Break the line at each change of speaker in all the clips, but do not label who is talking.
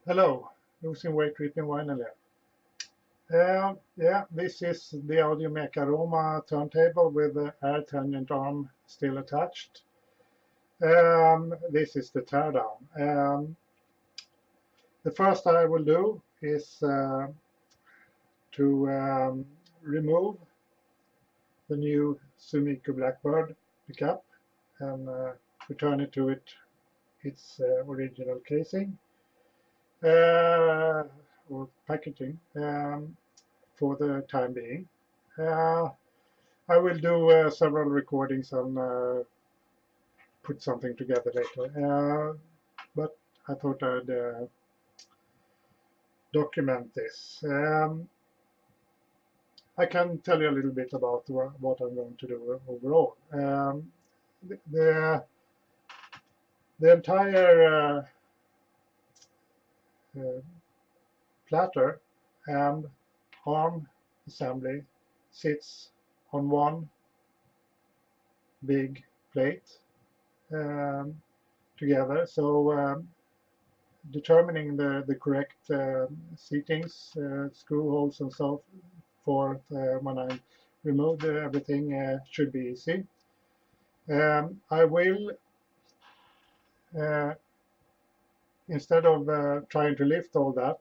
Hello, using weight tripping finally. Yeah, this is the Audiomeca Roma turntable with the Airtangent arm still attached. This is the teardown. The first I will do is to remove the new Sumico Blackbird pickup and return it to its original casing. Or packaging for the time being. I will do several recordings and put something together later. But I thought I'd document this. I can tell you a little bit about what I'm going to do overall. The entire platter and arm assembly sits on one big plate together. So determining the correct seatings, screw holes and so forth when I remove everything should be easy. I will instead of trying to lift all that,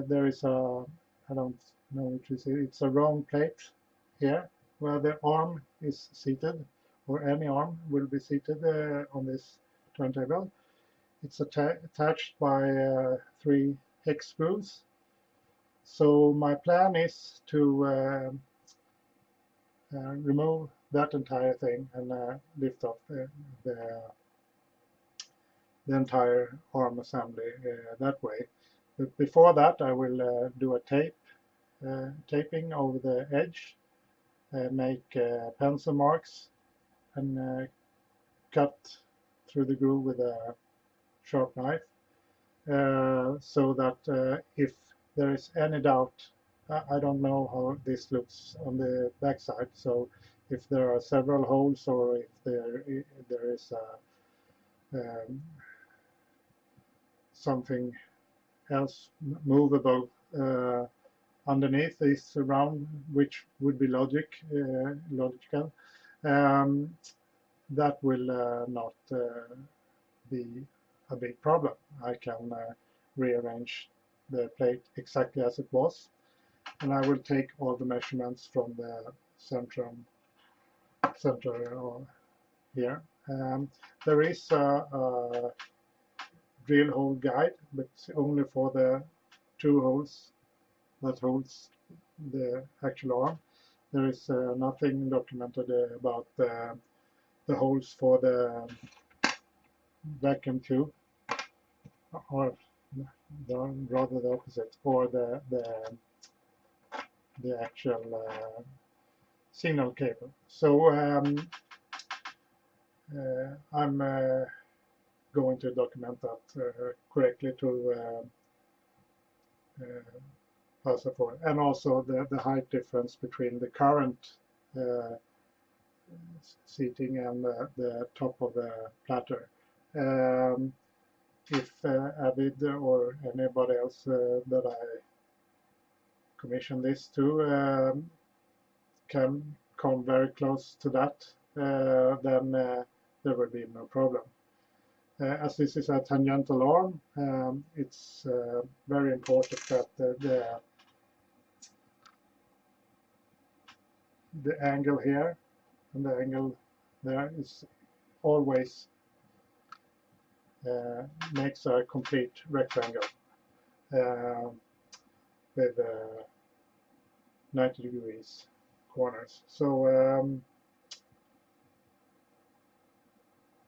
there is I don't know if you see, it's a round plate here where the arm is seated, or any arm will be seated on this turntable. It's attached by 3 hex screws. So my plan is to remove that entire thing and lift off the entire arm assembly that way. But before that, I will do a taping over the edge, make pencil marks, and cut through the groove with a sharp knife, so that if there is any doubt, I don't know how this looks on the back side, so if there are several holes or if there is something else movable underneath this round, which would be logical, that will not be a big problem. I can rearrange the plate exactly as it was, and I will take all the measurements from the center here. There is a drill hole guide, but only for the 2 holes that holds the actual arm. There is nothing documented about the holes for the vacuum tube, or rather the opposite, for the actual signal cable. So I'm going to document that correctly to pass it forward, and also the height difference between the current seating and the top of the platter. If Avid or anybody else that I commission this to can come very close to that, then there will be no problem. As this is a tangential arm, it's very important that the angle here and the angle there is always makes a complete rectangle with 90 degrees corners. So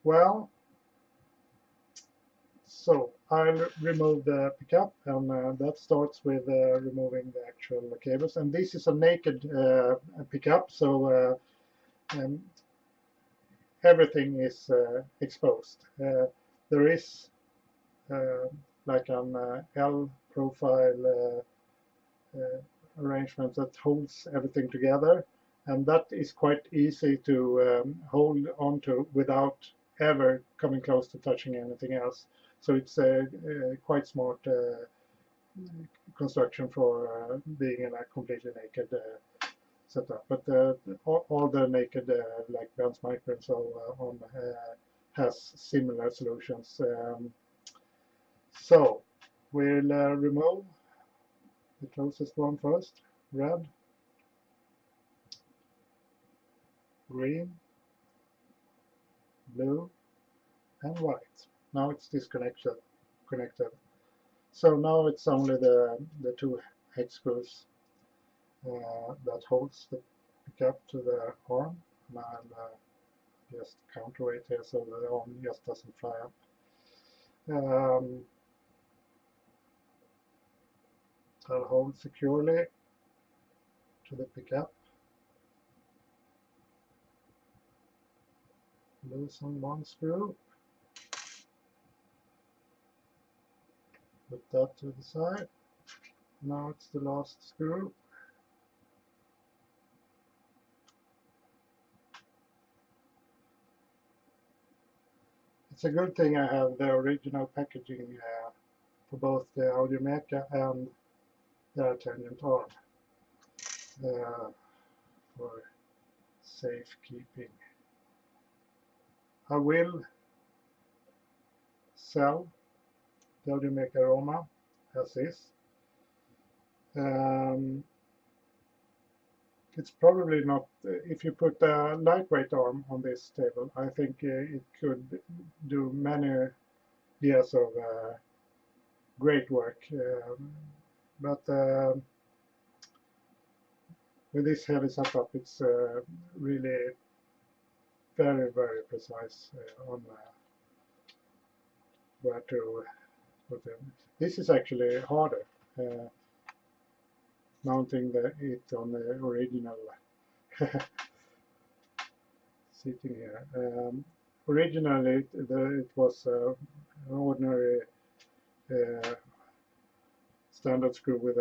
well, so I'll remove the pickup, and that starts with removing the actual cables. And this is a naked pickup, so everything is exposed. There is like an L profile arrangement that holds everything together, and that is quite easy to hold onto without ever coming close to touching anything else. So it's quite smart construction for being in a completely naked setup. But all the naked, like Ben's Micro and so on, has similar solutions. So we'll remove the closest one first. Red, green, blue, and white. Now it's disconnected. So now it's only the two hex screws that holds the pickup to the arm. And I'll just counterweight here so the arm just doesn't fly up. I'll hold securely to the pickup. Loosen one screw. Put that to the side. Now it's the last screw. It's a good thing I have the original packaging for both the Audiomeca and the Airtangent arm for safekeeping. I will sell the Audiomeca Roma as is. It's probably not, if you put a lightweight arm on this table, I think it could do many years of great work. But with this heavy setup, it's really very, very precise on where to put them. This is actually harder. Mounting it on the original sitting here. Originally, it was an ordinary standard screw with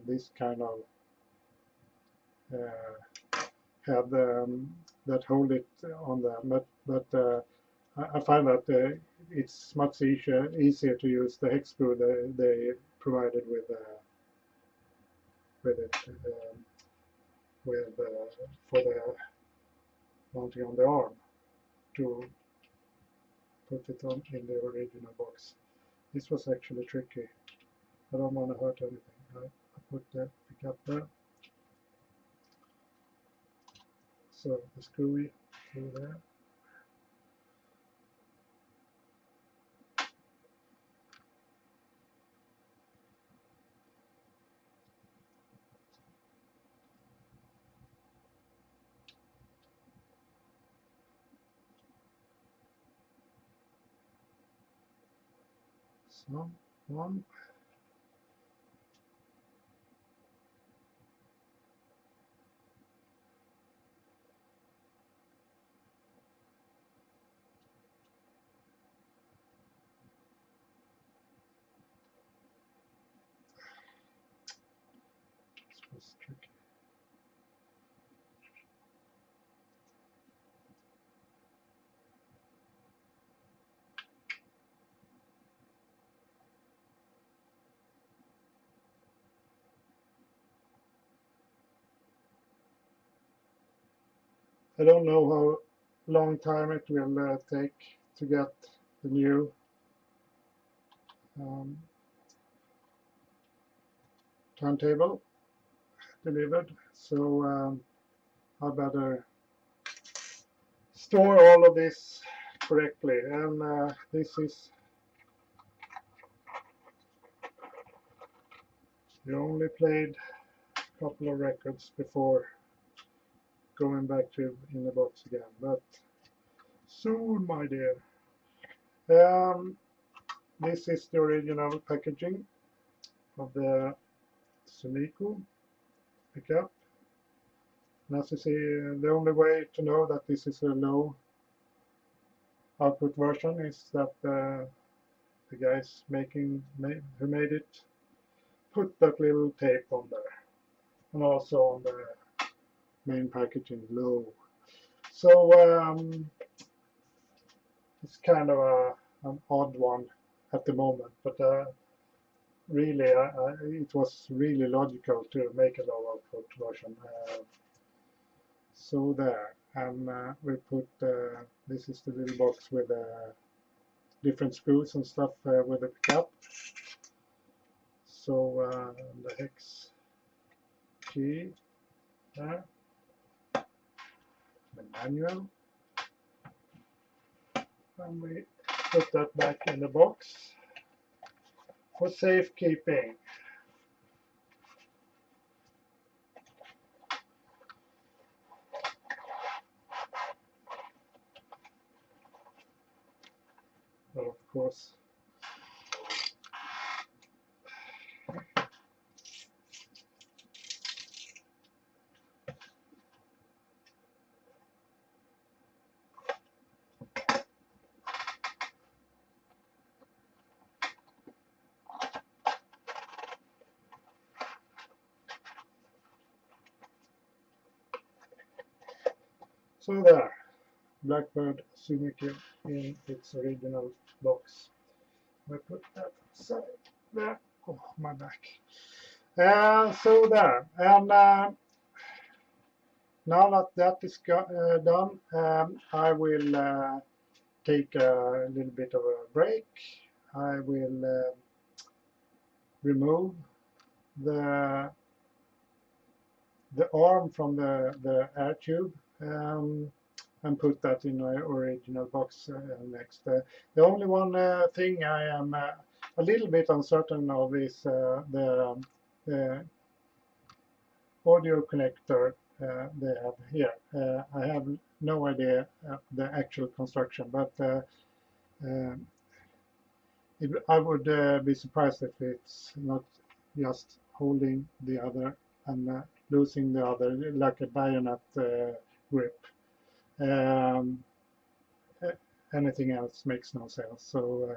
this kind of head that hold it on there. But I find that it's much easier to use the hex screw they provided with it for the mounting on the arm to put it on in the original box. This was actually tricky. I don't want to hurt anything. I put the pickup there. So the screw through there. So one. This was tricky. I don't know how long time it will take to get the new turntable delivered, so I better store all of this correctly. And this is you only played a couple of records before going back to in the box again, but soon, my dear. This is the original packaging of the Sumiko pickup. And as you see, the only way to know that this is a low output version is that the guys who made it put that little tape on there, and also on the main packaging low. So it's kind of an odd one at the moment, but really it was really logical to make a low output version. So there, and we put this is the little box with different screws and stuff with the pickup. So the hex key there, the manual, and we put that back in the box for safekeeping. Well, of course, so there, Blackbird Suzuki in its original box. We put that aside there. Oh, my back. So there, and now that that is done, I will take a little bit of a break. I will remove the arm from the air tube and put that in my original box next. The only one thing I am a little bit uncertain of is the audio connector they have here. I have no idea the actual construction, but I would be surprised if it's not just holding the other and losing the other, like a bayonet grip. Anything else makes no sense. So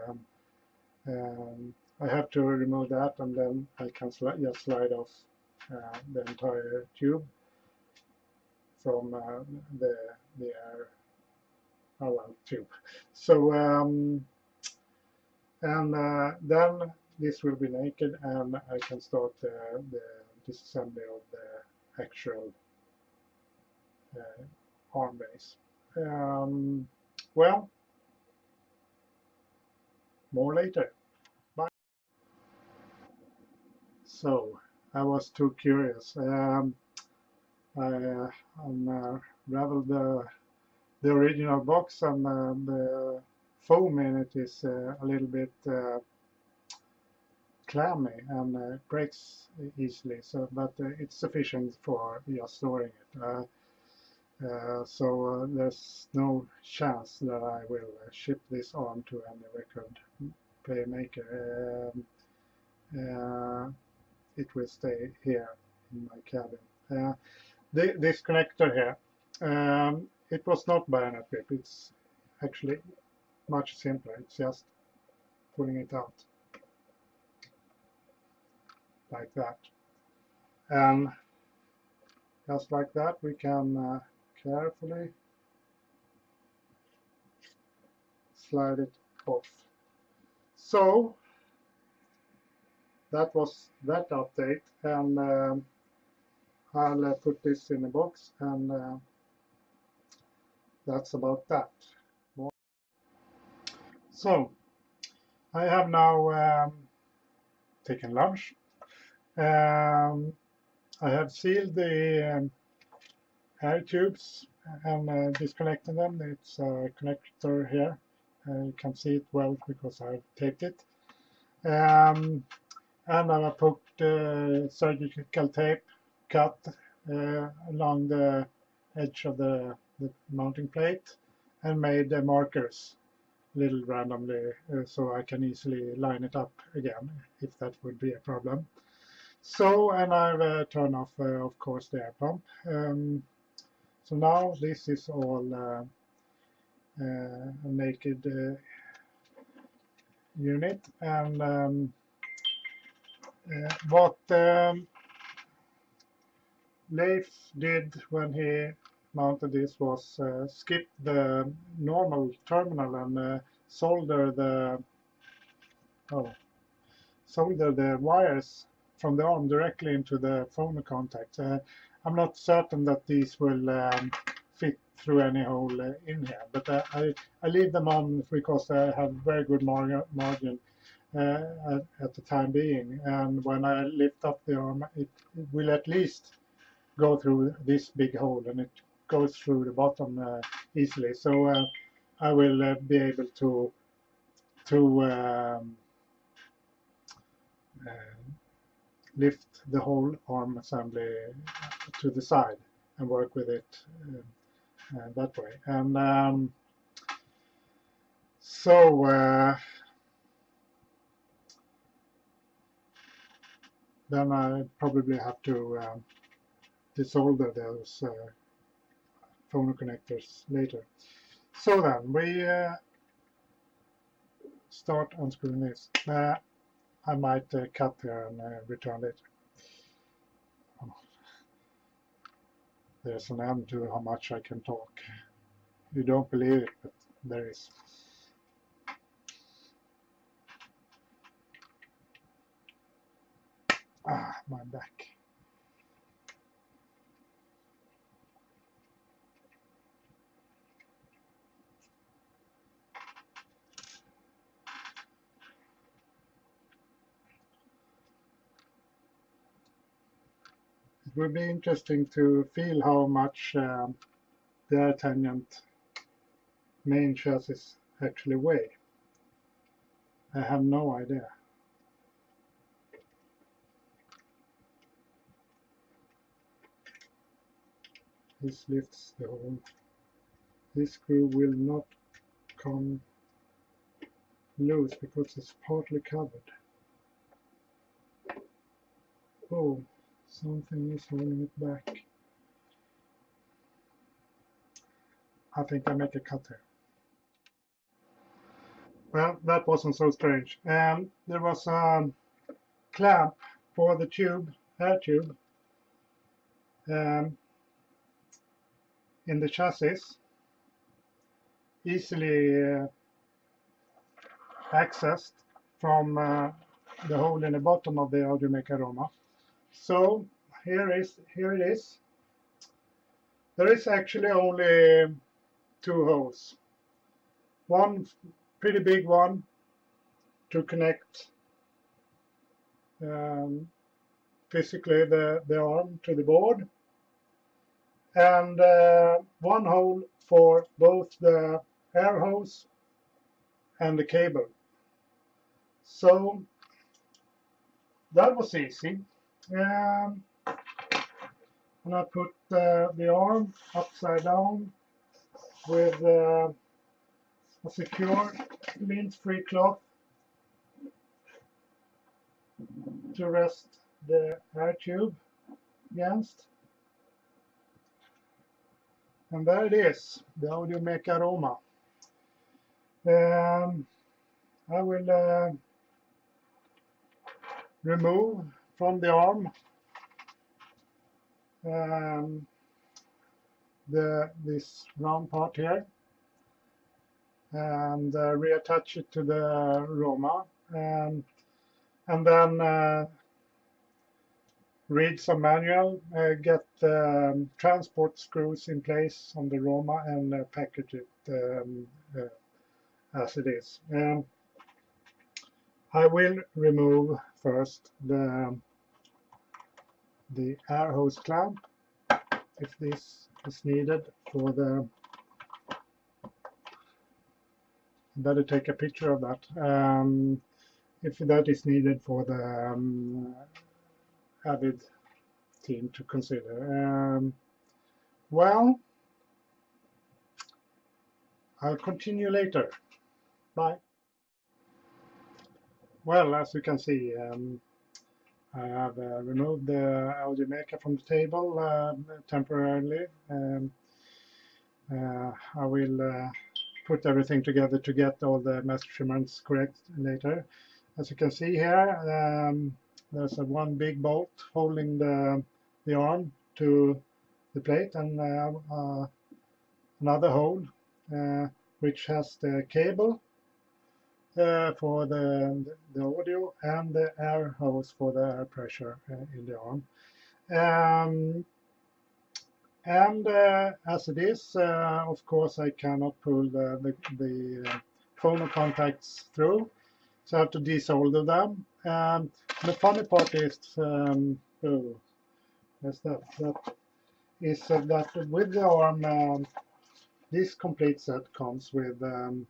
I have to remove that, and then I can just slide off the entire tube from the air tube. So then this will be naked, and I can start the disassembly of the actual arm base. Well, more later. Bye. So I was too curious. I unraveled the original box, and the foam in it is a little bit clammy and breaks easily. So, but it's sufficient for just storing it. So there's no chance that I will ship this on to any record player maker. It will stay here in my cabin. This connector here, it was not bayonet grip. It's actually much simpler. It's just pulling it out like that, and just like that we can carefully slide it off. So that was that update, and I'll put this in a box, and that's about that. So I have now taken lunch. I have sealed the air tubes and disconnected them. It's a connector here. You can see it well because I've taped it. And I put surgical tape cut along the edge of the mounting plate and made markers a little randomly so I can easily line it up again if that would be a problem. So, and I've turned off, of course, the air pump. So now this is all a naked unit, and what Leif did when he mounted this was skip the normal terminal and solder the solder the wires from the arm directly into the phone contact. I'm not certain that these will fit through any hole in here, but I leave them on because I have very good margin at the time being, and when I lift up the arm, it will at least go through this big hole, and it goes through the bottom easily. So I will be able to lift the whole arm assembly to the side and work with it that way. And so then I probably have to desolder those phono connectors later. So then we start unscrewing this. I might cut here and return later. There's an end to how much I can talk. You don't believe it, but there is. My back. It would be interesting to feel how much the Airtangent main chassis actually weigh. I have no idea. This lifts the hole. This screw will not come loose because it's partly covered. Oh, something is holding it back. I think I make a cut here. Well, that wasn't so strange. There was a clamp for the tube, air tube, in the chassis, easily accessed from the hole in the bottom of the Audiomeca Roma. So here it is. There is actually only two holes. One pretty big one to connect physically the arm to the board, and one hole for both the air hose and the cable. So that was easy. And I put the arm upside down with a secure lint-free cloth to rest the air tube against. And there it is, the Audiomeca Roma. I will remove from the arm this round part here, and reattach it to the Roma, and then read some manual, get transport screws in place on the Roma, and package it as it is. I will remove first the air hose clamp, if this is needed for the. Better take a picture of that. If that is needed for the Avid team to consider. Well, I'll continue later. Bye. Well, as you can see, I have removed the Audiomeca from the table temporarily. I will put everything together to get all the measurements correct later. As you can see here, there's one big bolt holding the arm to the plate, and another hole which has the cable for the audio, and the air hose for the air pressure in the arm. And as it is, of course, I cannot pull the phono contacts through, so I have to desolder them. The funny part is, oh, that's that is that with the arm, this complete set comes with the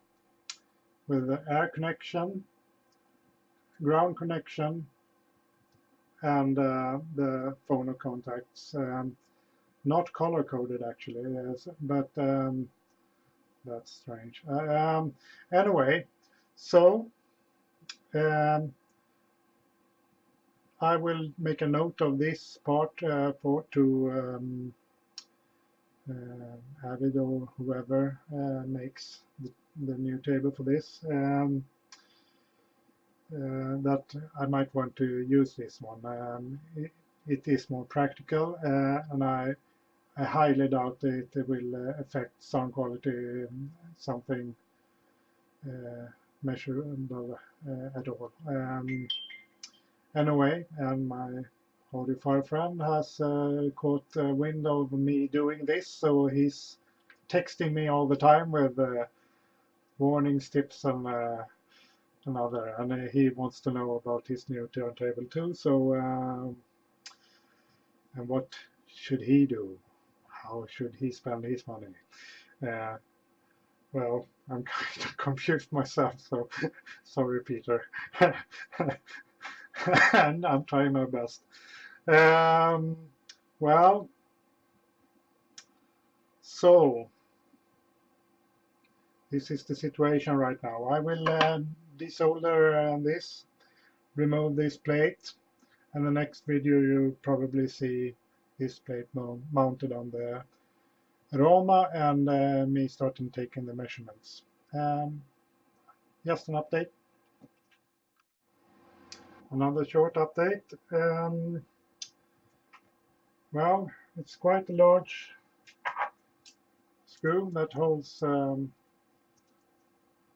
air connection, ground connection, and the phono contacts. Not color coded actually, yes, but that's strange. Anyway, so I will make a note of this part to Avid or whoever makes the new table for this. That I might want to use this one. It is more practical, and I highly doubt it will affect sound quality something measurable at all. Anyway, and my audiophile friend has caught wind of me doing this, so he's texting me all the time with warnings, tips, and other. And he wants to know about his new turntable too. So, and what should he do? How should he spend his money? Well, I'm kind of confused myself, so sorry, Peter. And I'm trying my best. Well, so this is the situation right now. I will desolder this, remove this plate, and the next video you probably see this plate mounted on the Roma and me starting taking the measurements. Just an update. Another short update. Well, it's quite a large screw that holds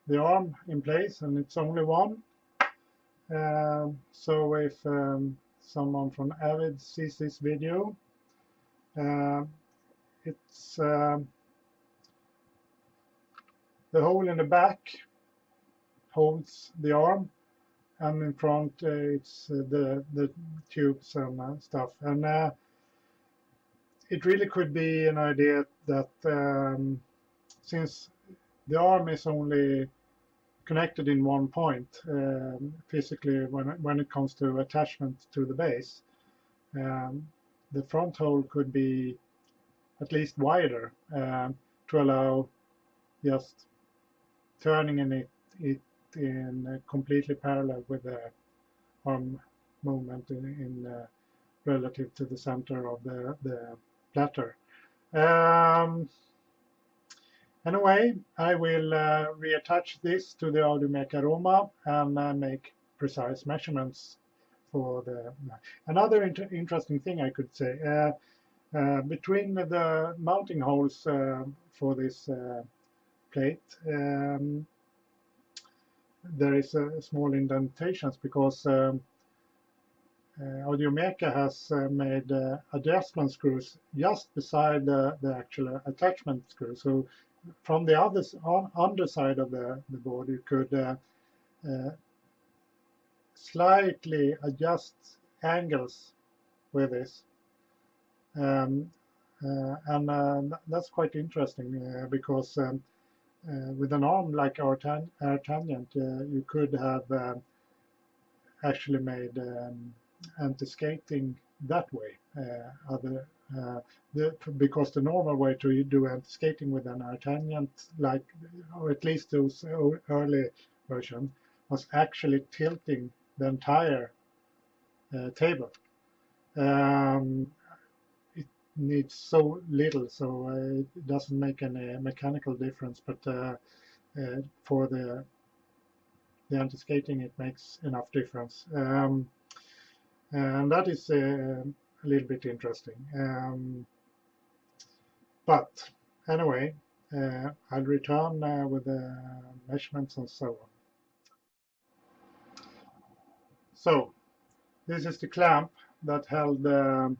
the arm in place, and it's only one. So if someone from Avid sees this video, it's the hole in the back holds the arm, and in front it's the tubes and stuff. And it really could be an idea that since the arm is only connected in one point physically when it comes to attachment to the base, the front hole could be at least wider to allow just turning it in completely parallel with the arm movement in relative to the center of the platter. Anyway, I will reattach this to the Audiomeca Roma and make precise measurements for the. Another interesting thing I could say, between the mounting holes for this plate, there is small indentations because Audiomeca has made adjustment screws just beside the actual attachment screw. So from the underside of the board, you could slightly adjust angles with this. And that's quite interesting because with an arm like Airtangent, you could have actually made anti-skating that way. Because the normal way to do anti-skating with an Airtangent, or at least those early versions, was actually tilting the entire table. It needs so little, so it doesn't make any mechanical difference. But for the anti-skating, it makes enough difference. And that is a little bit interesting. But anyway, I'll return with the measurements and so on. So this is the clamp that held the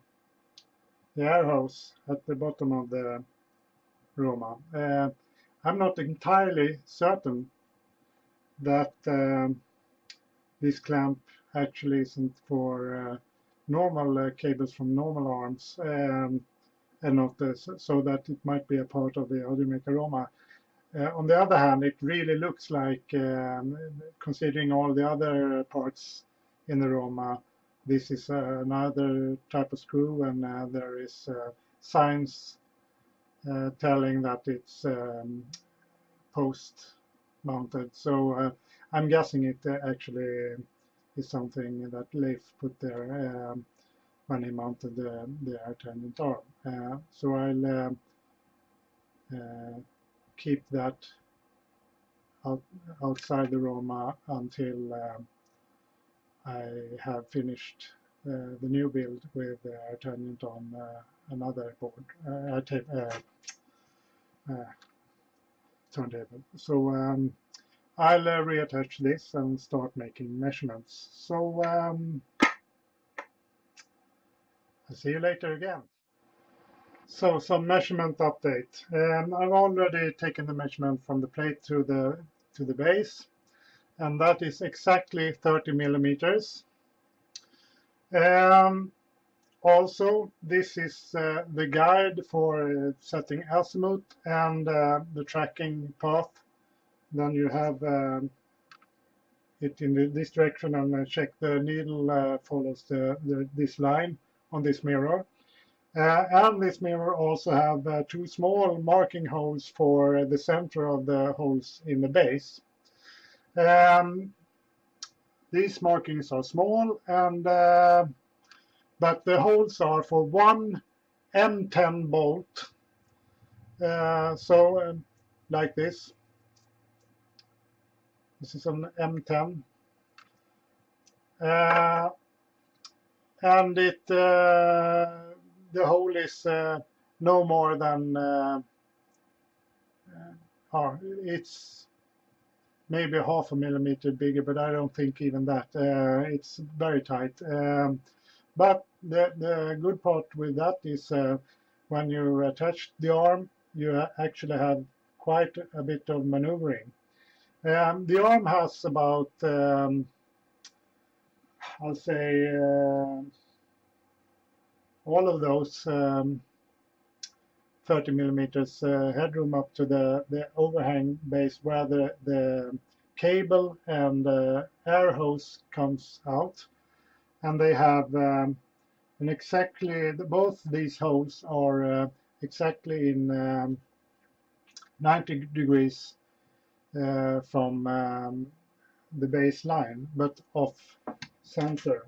air hose at the bottom of the Roma. I'm not entirely certain that this clamp actually isn't for normal cables from normal arms, and not so that it might be a part of the Audiomeca Roma. On the other hand, it really looks like, considering all the other parts in the Roma, this is another type of screw, and there is signs telling that it's post-mounted. So I'm guessing it actually is something that Leif put there when he mounted the Airtangent arm. So I'll keep that outside the Roma until I have finished the new build with the Airtangent on another board, turntable. So I'll reattach this and start making measurements. So I'll see you later again. So some measurement update. I've already taken the measurement from the plate to the base, and that is exactly 30 millimeters. Also, this is the guide for setting azimuth and the tracking path. Then you have it in this direction, and check the needle follows this line on this mirror. And this mirror also have two small marking holes for the center of the holes in the base. These markings are small, and but the holes are for one M10 bolt. Like this. This is an M10. And the hole is no more than it's maybe half a millimeter bigger, but I don't think even that. It's very tight. But the good part with that is when you attach the arm, you actually have quite a bit of maneuvering. The arm has about, I'll say, all of those 30 millimeters headroom up to the overhang base where the cable and air hose comes out, and they have and exactly both these holes are exactly in 90 degrees from the base line, but off center.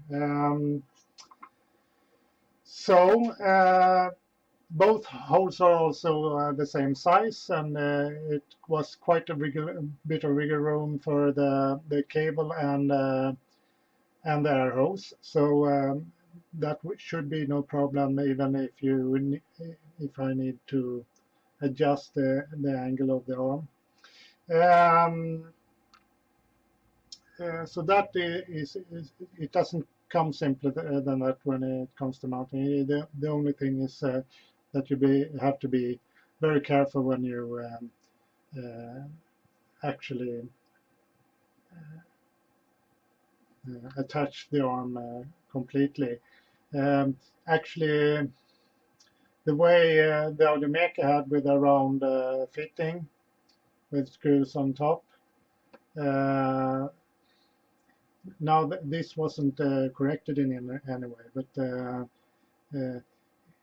Both holes are also the same size, and it was quite a bit of wiggle room for the cable and the air hose. So that should be no problem, even if I need to adjust the angle of the arm. So that is it doesn't come simpler than that when it comes to mounting. The only thing is that you have to be very careful when you actually attach the arm completely. Actually, the way the Audiomeca had with a round fitting with screws on top. Now this wasn't corrected in any way, but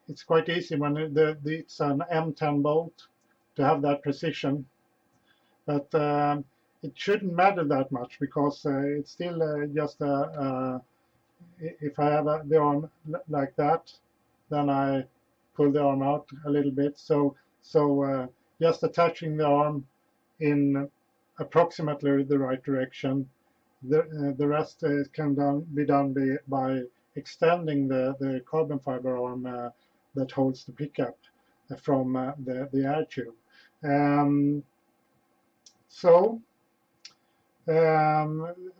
it's quite easy when it's an M10 bolt to have that precision. But it shouldn't matter that much, because it's still just if I have the arm like that, then I pull the arm out a little bit. So just attaching the arm in approximately the right direction. The rest can be done by extending the carbon fiber arm that holds the pickup from the air tube.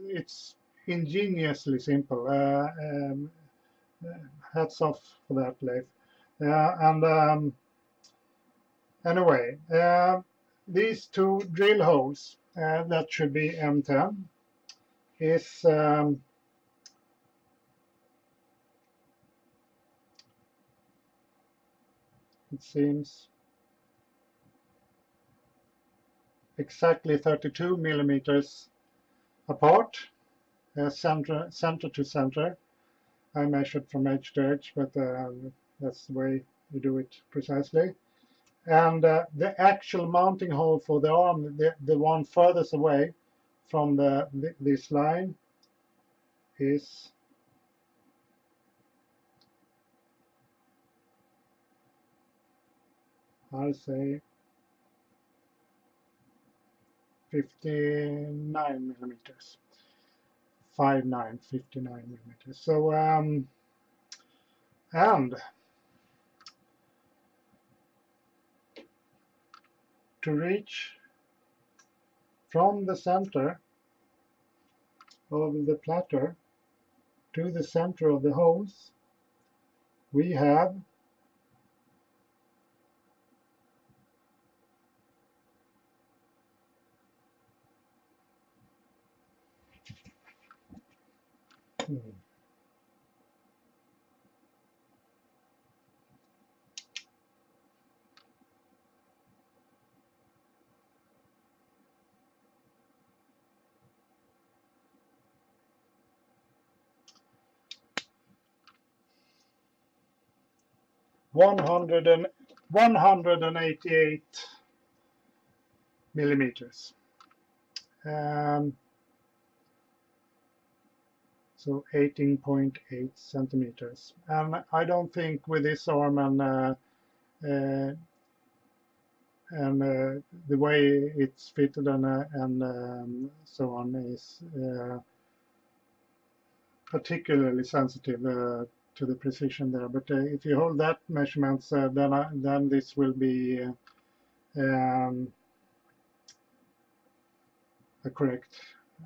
It's ingeniously simple. Hats off for that, Leif. Anyway, these two drill holes, that should be M10, is it seems exactly 32 millimeters apart, center to center. I measured from edge to edge, but that's the way you do it precisely. And the actual mounting hole for the arm, the one furthest away from this line, is I'll say 59 millimeters. 59 millimeters. So and to reach from the center of the platter to the center of the holes, we have hmm, 188 millimeters. So 18.8 centimeters. And I don't think with this arm and the way it's fitted and so on is particularly sensitive to the precision there. But if you hold that measurements, then this will be a correct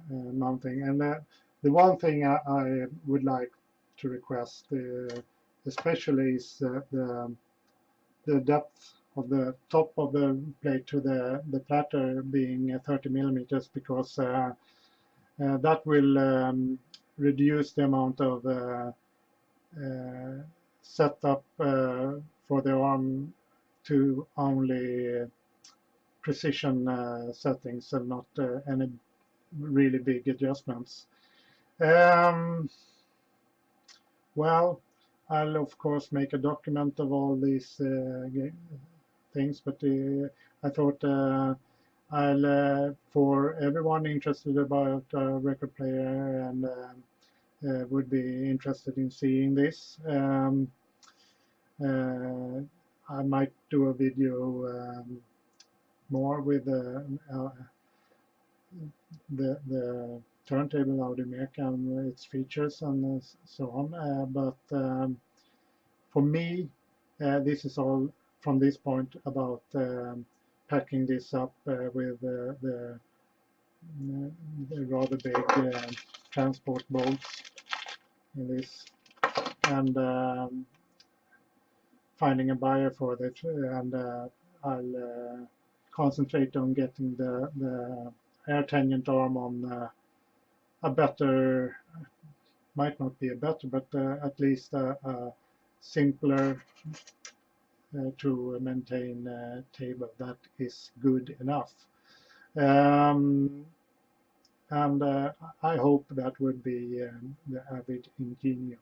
mounting. And the one thing I would like to request, especially, is the depth of the top of the plate to the platter being 30 millimeters, because that will reduce the amount of setup for the arm to only precision settings and not any really big adjustments. Well, I'll of course make a document of all these things, but I thought I'll for everyone interested about a record player and would be interested in seeing this, I might do a video more with the turntable Audiomeca and its features and so on. But for me, this is all from this point about packing this up with the rather big transport bolts in this, and finding a buyer for it. And I'll concentrate on getting the Airtangent arm on a better, might not be a better, but at least a simpler to maintain table that is good enough. And I hope that would be the avid ingenium.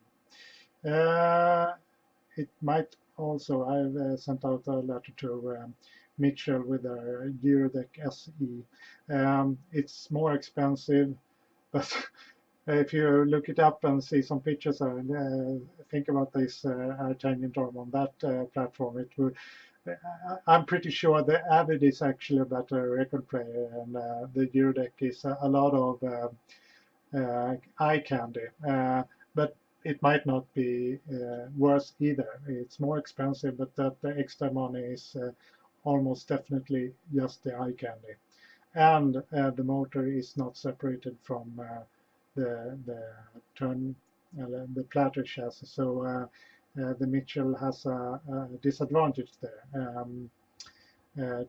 It might also, I've sent out a letter to Mitchell with a Eurodeck SE. It's more expensive, but if you look it up and see some pictures and think about this Airtangent arm on that platform, it will. I'm pretty sure the Avid is actually a better record player, and the Eurodeck is a lot of eye candy. But it might not be worse either. It's more expensive, but that the extra money is almost definitely just the eye candy. And the motor is not separated from the platter chassis. So the Mitchell has a disadvantage there.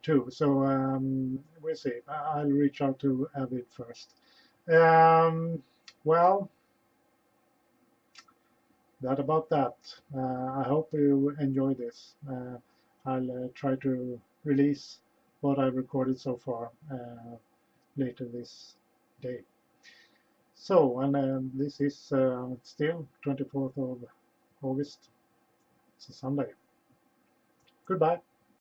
Too. So we'll see. I'll reach out to Avid first. Well, that about that. I hope you enjoy this. I'll try to release what I've recorded so far later this day. So, and this is still 24th of August. It's a Sunday. Goodbye.